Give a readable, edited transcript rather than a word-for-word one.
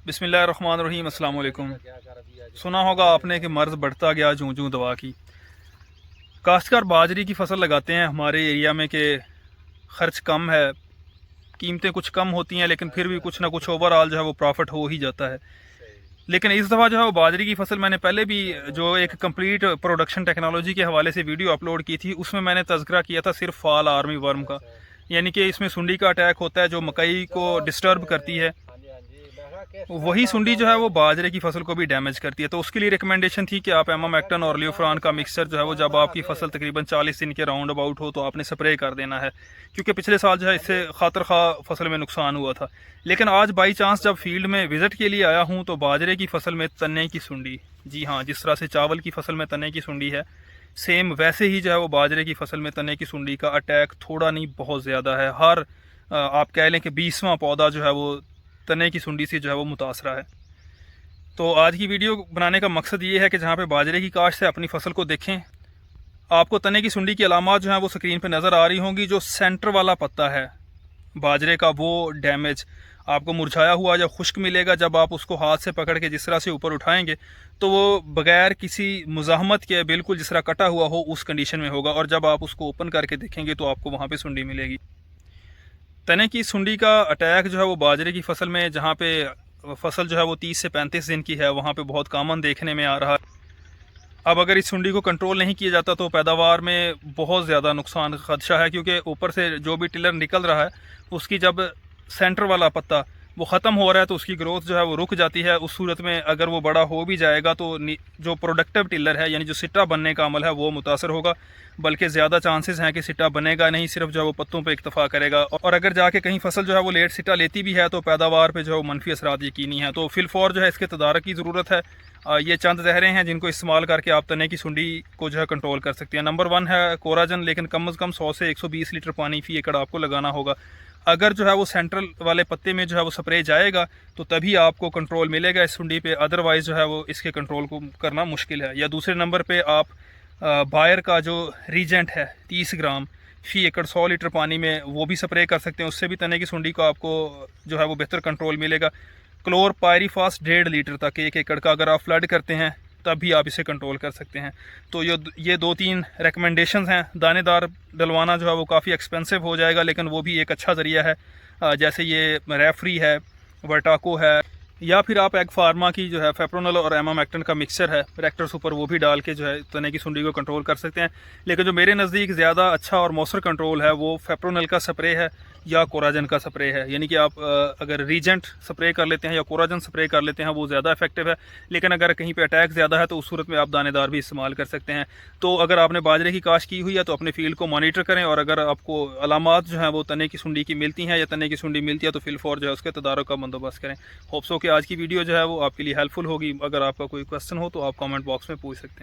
बिस्मिल्लाहिर्रहमानिर्रहीम, अस्सलाम वालेकुम। सुना होगा आपने कि मर्ज़ बढ़ता गया जूं जूं दवा की। काश्तकार बाजरे की फसल लगाते हैं हमारे एरिया में कि ख़र्च कम है, कीमतें कुछ कम होती हैं, लेकिन फिर भी कुछ ना कुछ ओवरऑल जो है वो प्रॉफिट हो ही जाता है। लेकिन इस दफ़ा जो है वो बाजरे की फसल मैंने पहले भी जो एक कंप्लीट प्रोडक्शन टेक्नोलॉजी के हवाले से वीडियो अपलोड की थी, उसमें मैंने तज़किरा किया था सिर्फ फॉल आर्मी वर्म का, यानी कि इसमें सुंडी का अटैक होता है जो मकई को डिस्टर्ब करती है। वही सुंडी जो है वो बाजरे की फसल को भी डैमेज करती है। तो उसके लिए रिकमेंडेशन थी कि आप एमामेक्टन और लियोफ्रान का मिक्सचर जो है वो जब आपकी फसल तकरीबन 40 दिन के राउंड अबाउट हो तो आपने स्प्रे कर देना है, क्योंकि पिछले साल जो है इससे खातर खा फसल में नुकसान हुआ था। लेकिन आज बाई चांस जब फील्ड में विजिट के लिए आया हूँ तो बाजरे की फसल में तने की सुंडी, जी हाँ, जिस तरह से चावल की फसल में तने की सुंडी है, सेम वैसे ही जो है वो बाजरे की फसल में तने की सुंडी का अटैक थोड़ा नहीं बहुत ज़्यादा है। हर आप कह लें कि 20वां पौधा जो है वो तने की सुंडी से जो है वो मुतासरा है। तो आज की वीडियो बनाने का मकसद ये है कि जहाँ पे बाजरे की काश्त से अपनी फसल को देखें, आपको तने की सुंडी की अलामात जो है वो स्क्रीन पे नज़र आ रही होंगी। जो सेंटर वाला पत्ता है बाजरे का वो डैमेज आपको मुरझाया हुआ या खुश्क मिलेगा। जब आप उसको हाथ से पकड़ के जिस तरह से ऊपर उठाएंगे तो वो बगैर किसी मुज़ाहमत के बिल्कुल जिस तरह कटा हुआ हो उस कंडीशन में होगा, और जब आप उसको ओपन करके देखेंगे तो आपको वहाँ पे सुंडी मिलेगी। तने की सुंडी का अटैक जो है वो बाजरे की फसल में, जहाँ पे फसल जो है वो 30 से 35 दिन की है, वहाँ पे बहुत कॉमन देखने में आ रहा है। अब अगर इस सुंडी को कंट्रोल नहीं किया जाता तो पैदावार में बहुत ज़्यादा नुकसान का खदशा है, क्योंकि ऊपर से जो भी टिलर निकल रहा है उसकी जब सेंटर वाला पत्ता वो ख़त्म हो रहा है तो उसकी ग्रोथ जो है वो रुक जाती है। उस सूरत में अगर वो बड़ा हो भी जाएगा तो जो प्रोडक्टिव टिलर है, यानी जो सिट्टा बनने का अमल है, वो मुतासर होगा, बल्कि ज़्यादा चांसेस हैं कि सिट्टा बनेगा नहीं, सिर्फ जो है वो पत्तों पे इक्तफा करेगा। और अगर जाके कहीं फसल जो है वो लेट सिट्टा लेती भी है तो पैदावार पे जो है वो मनफी असरात यकीनी है। तो फिलफौर जो है इसके तदारक की ज़रूरत है। ये चंद जहरें हैं जिनको इस्तेमाल करके आप तने की सुंडी को जो है कंट्रोल कर सकते हैं। नंबर 1 है कोराजन, लेकिन कम से कम 100 से 120 लीटर पानी फी एकड़ आपको लगाना होगा। अगर जो है वो सेंट्रल वाले पत्ते में जो है वो स्प्रे जाएगा तो तभी आपको कंट्रोल मिलेगा इस सुंडी पे, अदरवाइज़ जो है वो इसके कंट्रोल को करना मुश्किल है। या दूसरे नंबर पे आप बायर का जो रीजेंट है 30 ग्राम फी एकड़ 100 लीटर पानी में, वो भी स्प्रे कर सकते हैं। उससे भी तने की सुंडी को आपको जो है वो बेहतर कंट्रोल मिलेगा। क्लोर पायरीफास 1.5 लीटर तक 1 एकड़ का अगर आप फ्लड करते हैं तब भी आप इसे कंट्रोल कर सकते हैं। तो ये 2-3 रिकमेंडेशंस हैं। दानेदार डलवाना जो है वो काफ़ी एक्सपेंसिव हो जाएगा, लेकिन वो भी एक अच्छा ज़रिया है। जैसे ये रेफरी है, वर्टाको है, या फिर आप एग फार्मा की जो है फेप्रोनल और एमामेक्टन का मिक्सचर है रेक्टर सुपर, वो भी डाल के जो है तने की सुंडी को कंट्रोल कर सकते हैं। लेकिन जो मेरे नज़दीक ज़्यादा अच्छा और मौसर कंट्रोल है वो फेप्रोनल का स्प्रे है या कोराजन का स्प्रे है। यानी कि आप अगर रीजेंट स्प्रे कर लेते हैं या कोराजन स्प्रे कर लेते हैं वो ज़्यादा इफेक्टिव है। लेकिन अगर कहीं पे अटैक ज़्यादा है तो उस सूरत में आप दानेदार भी इस्तेमाल कर सकते हैं। तो अगर आपने बाजरे की काश्त की हुई है तो अपने फील्ड को मॉनिटर करें, और अगर आपको अलामात जो है वो तने की सुंडी की मिलती हैं या तने की सुंडी मिलती है तो फिलफौर जो है उसके तदारुक का बंदोबस्त करें। होप्स हो कि आज की वीडियो जो है वो आपके लिए हेल्पफुल होगी। अगर आपका कोई क्वेश्चन हो तो आप कमेंट बॉक्स में पूछ सकते हैं।